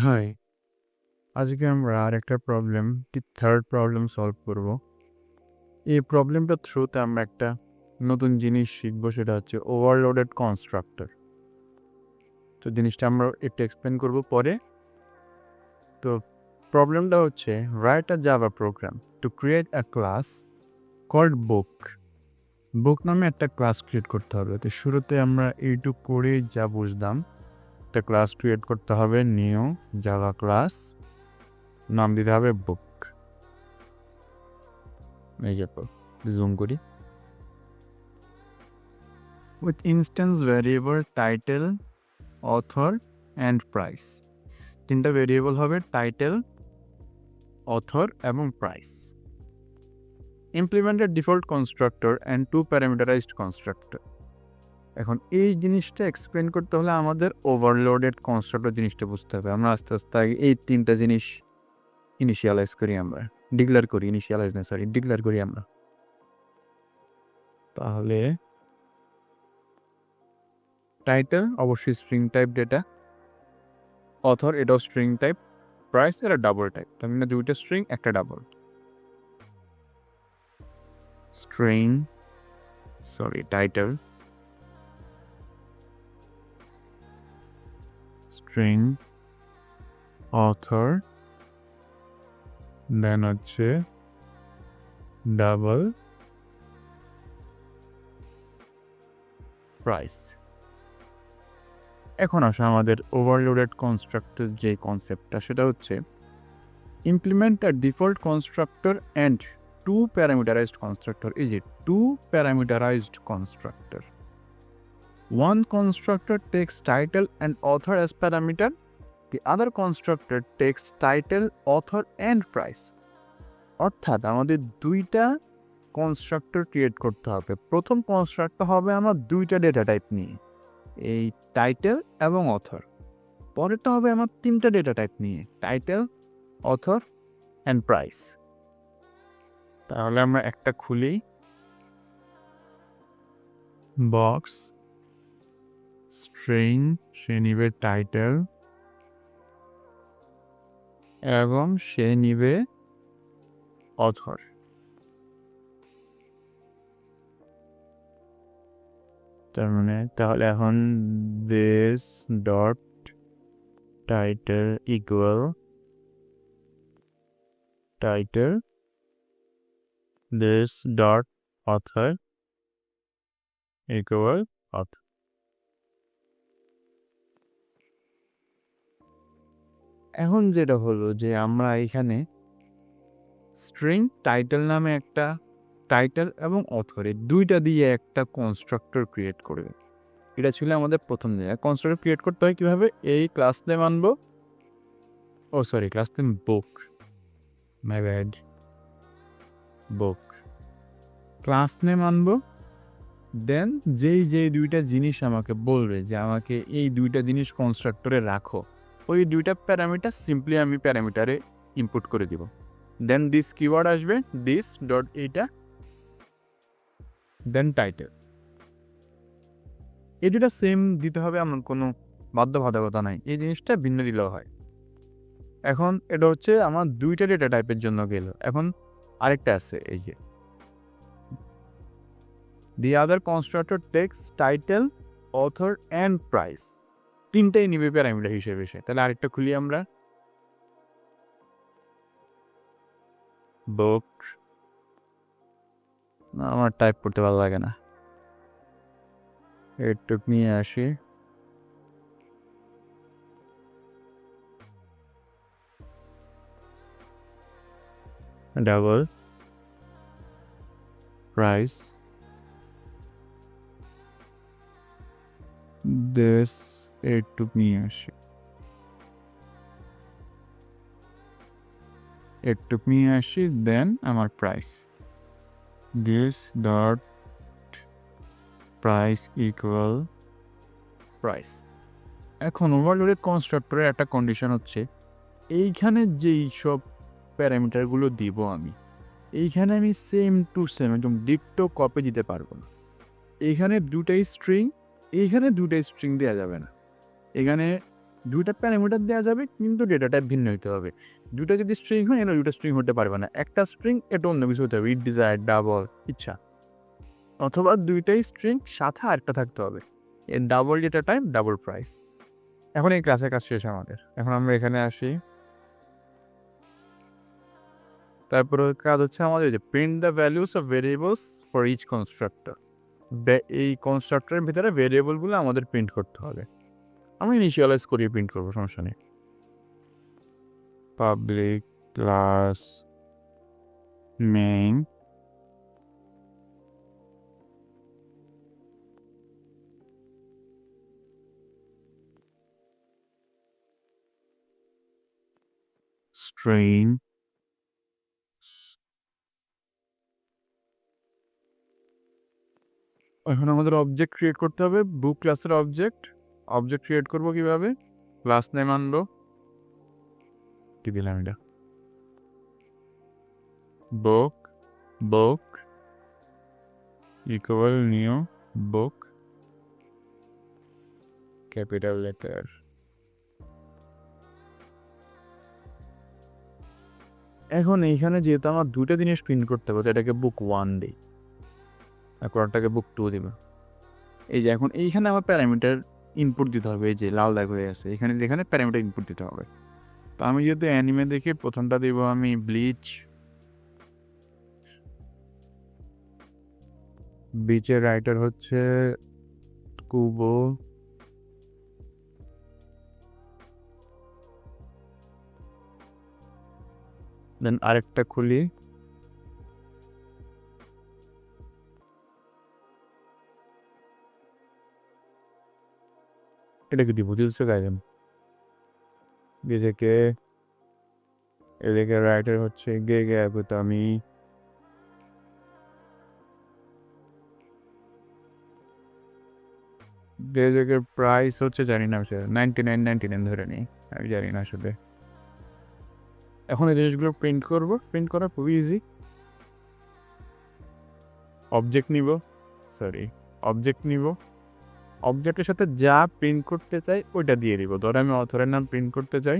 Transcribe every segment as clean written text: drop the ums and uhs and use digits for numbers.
High, আজকে আমরা আরেকটা প্রবলেম, থার্ড প্রবলেম সলভ করব। এই প্রবলেমটার থ্রুতে আমরা একটা নতুন জিনিস শিখবো, সেটা হচ্ছে ওভারলোডেড কনস্ট্রাক্টর। তো জিনিসটা আমরা একটু এক্সপ্লেন করব পরে। তো প্রবলেমটা হচ্ছে write a Java program to create a class called book. Book নামে একটা ক্লাস ক্রিয়েট করতে হবে। তো শুরুতে আমরা এইটুক করে যা বুঝলাম, একটা ক্লাস ক্রিয়েট করতে হবে, নিউ জাভা ক্লাস, নাম দিতে হবে বুক। এই যে জুম করি, with instance variable title, author and price। তিনটা ভেরিয়েবল হবে, টাইটেল, অথর এবং price. Implemented default constructor and two parameterized constructor. এখন এই জিনিসটা এক্সপ্লেন করতে হলে আমাদের ওভারলোডেড কনস্ট্রাক্টর জিনিসটা বুঝতে হবে। আমরা আস্তে আস্তে আগে এই তিনটা জিনিস ইনিশিয়ালাইজ করি, আমরা ডিক্লেয়ার করি, ডিক্লেয়ার করি আমরা। তাহলে টাইটেল অবশ্যই স্ট্রিং টাইপ ডেটা, অথর এটাও স্ট্রিং টাইপ, প্রাইস এটা ডাবল টাইপ। তার মানে দুইটা স্ট্রিং একটা ডাবল। টাইটেল, স্ট্রিং, অথর, দেন হচ্ছে ডাবল প্রাইস। এখন আসে আমাদের ওভারলোডেড কনস্ট্রাক্টর যে কনসেপ্টটা, সেটা হচ্ছে implement a default constructor and two parameterized constructor. এই যে two parameterized constructor, one constructor takes title and author as parameter, the other constructor takes title, author and price। অর্থাৎ আমাদের দুইটা কনস্ট্রাক্টর ক্রিয়েট করতে হবে। প্রথম কনস্ট্রাক্টর হবে আমার দুইটা ডেটা টাইপ নিয়ে, এই টাইটেল এবং অথর। পরেরটা হবে আমার তিনটা ডেটা টাইপ নিয়ে, টাইটেল, অথর অ্যান্ড প্রাইস। তাহলে আমরা একটা খুলি, বক্স, স্ট্রিং, সে নিবে টাইটেল এবং সে নিবে অথর। তার মানে তাহলে এখন this dot title equal title, this dot author equal author. এখন যেটা হলো যে আমরা এখানে স্ট্রিং টাইটেল নামে একটা, টাইটেল এবং অথরে দুইটা দিয়ে একটা কনস্ট্রাক্টর ক্রিয়েট করবে। এটা ছিল আমাদের প্রথম জায়গা। কনস্ট্রাক্টর ক্রিয়েট করতে হয় কীভাবে? এই ক্লাস নেম আনবো, class name book, my bad, book class name আনবো। দেন যেই দুইটা জিনিস আমাকে বলবে যে আমাকে এই দুইটা জিনিস কনস্ট্রাক্টরে রাখো, ওই দুইটা প্যারামিটার সিম্পলি আমি প্যারামিটারে ইনপুট করে দিব। দেন দিস কিওয়ার্ড আসবে, দিস ডট এইটা, দেন টাইটেল। এই দুটা সেম দিতে হবে, এমন কোনো বাধ্যবাধকতা নাই, এই জিনিসটা ভিন্ন দিলেও হয়। এখন এটা হচ্ছে আমার দুইটা ডেটা টাইপের জন্য গেল। এখন আরেকটা আছে, এই যে the other constructor takes title, author and price, তিনটাই নিবে প্যারামিটার হিসেবে সে। তাহলে আরেকটা খুলি আমরা, বুক, আমার টাইপ করতে ভালো লাগে না, একটু নিয়ে আসি, ডাবল প্রাইস, দিস একটু নিয়ে আসি, দেন আমার price, this dot price equal price. এখন ওভারলোডেড কনস্ট্রাক্টরের একটা কন্ডিশন হচ্ছে, এইখানে যেই সব প্যারামিটারগুলো দিব আমি, এইখানে আমি সেম টু সেম একদম ডিক্টো কপি দিতে পারবো না। এইখানে দুটাই স্ট্রিং, এইখানে দুটাই স্ট্রিং দেওয়া যাবে না। এখানে দুইটা প্যারামিটার দেওয়া যাবে, কিন্তু ডেটা টাইপ ভিন্ন হতে হবে। দুইটা যদি স্ট্রিং হয়, এখানে দুইটা স্ট্রিং হতে পারবে না। একটা স্ট্রিং, এটা অন্য কিছু হতে হবে, ইট ডিজায়ার, ডাবল, ইচ্ছা। অথবা দুইটাই স্ট্রিং, সাথে আরেকটা থাকতে হবে, এর double data type, double price. এখন এই ক্লাসের কাজ শেষ আমাদের। এখন আমরা এখানে আসি। তারপরে কাজ হচ্ছে আমাদের যে print the values of variables for each constructor. এই কনস্ট্রাক্টরের ভিতরে ভেরিয়েবলগুলো আমাদের প্রিন্ট করতে হবে। আমি ইনিশিয়ালাইজ করিয়ে প্রিন্ট করবো, সমস্যা নেই। পাবলিক ক্লাস মেইন স্ট্রিং এখন আমাদের অবজেক্ট ক্রিয়েট করতে হবে, বুক ক্লাসের অবজেক্ট ক্রিয়েট করবো কিভাবে? ক্লাস নেম আনবো, কি দিলাম এটা, book equal new book, capital letter. এখন এইখানে যেহেতু আমার দুটো জিনিস প্রিন্ট করতে হবে, এটাকে বুক 1 দিই, কোনটাকে বুক 2 দিবে। এই যে এখন এইখানে আমার প্যারামিটার ইনপুট দিতে হবে, এই যে লাল দাগ হয়ে আছে, এখানে প্যারামিটার ইনপুট দিতে হবে। তো আমি যদি অ্যানিমে দেখি, প্রথমটা দিব আমি ব্লিচের রাইটার হচ্ছে কুবো, দেন আরেকটা খুলি, এটাকে দিব দিলছে গাইবেন। এদিকে রাইটার হচ্ছে আমি বেজেকের প্রাইস হচ্ছে জানি না, 99 ধরে নিই, আমি জানি না আসলে। এখন এই জিনিসগুলো প্রিন্ট করবো, প্রিন্ট করা খুবই ইজি। অবজেক্ট নিব, অবজেক্টের সাথে যা প্রিন্ট করতে চাই ওইটা দিয়ে দিব। ধরো আমি অথরের নাম প্রিন্ট করতে চাই,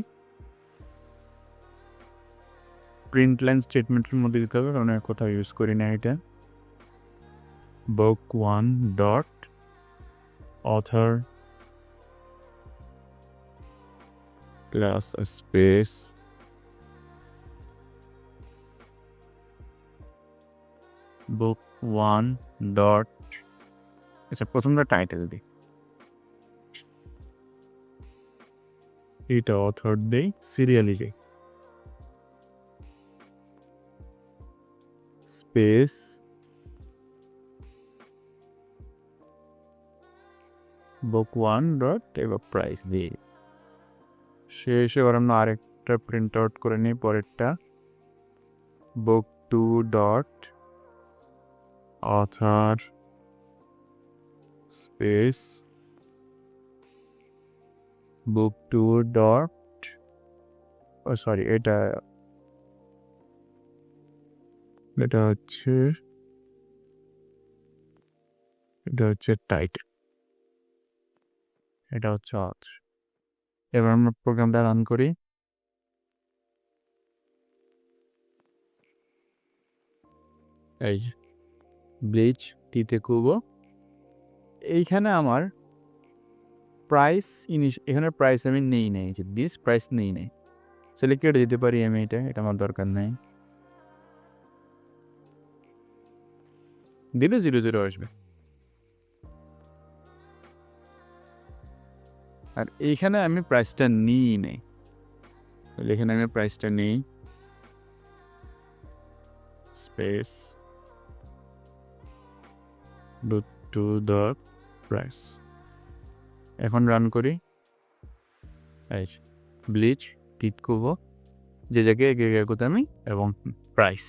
প্রিন্ট লাইন স্টেটমেন্টের মধ্যে দিতে হবে, কারণ কোথাও ইউজ করি না এটা। বুক 1 ডট অথর প্লাস স্পেস বুক 1 ডট, আচ্ছা প্রথমটা টাইটেল দিই, এটা অথর দেই, সিরিয়ালি যাই, স্পেস বুক 1 ডট এবার প্রাইস দিই। শেষে এবার আমরা আরেকটা প্রিন্ট আউট করে নিই, পরেরটা বুক 2 ডট অথর স্পেস বুক 2 ডট, সরি এটা হচ্ছে টাইটেল, এটা হচ্ছে অথর। এবার আমরা প্রোগ্রামটা রান করি। এই যে ব্লিচ টিতে কুবো, এইখানে আমার প্রাইস এখানে প্রাইস আমি নেই যে দিস প্রাইস নেই, সিলেক্ট করে দিতে পারি আমি, এটা আমার দরকার নেই, দিলে 0 আসবে। আর এইখানে আমি প্রাইসটা নেই, এখানে আমি প্রাইসটা নেই, স্পেস টু দ্য প্রাইস। এখন রান করি, এই ব্লিচ টিট করবো যে জায়গায় আমি এবং প্রাইস।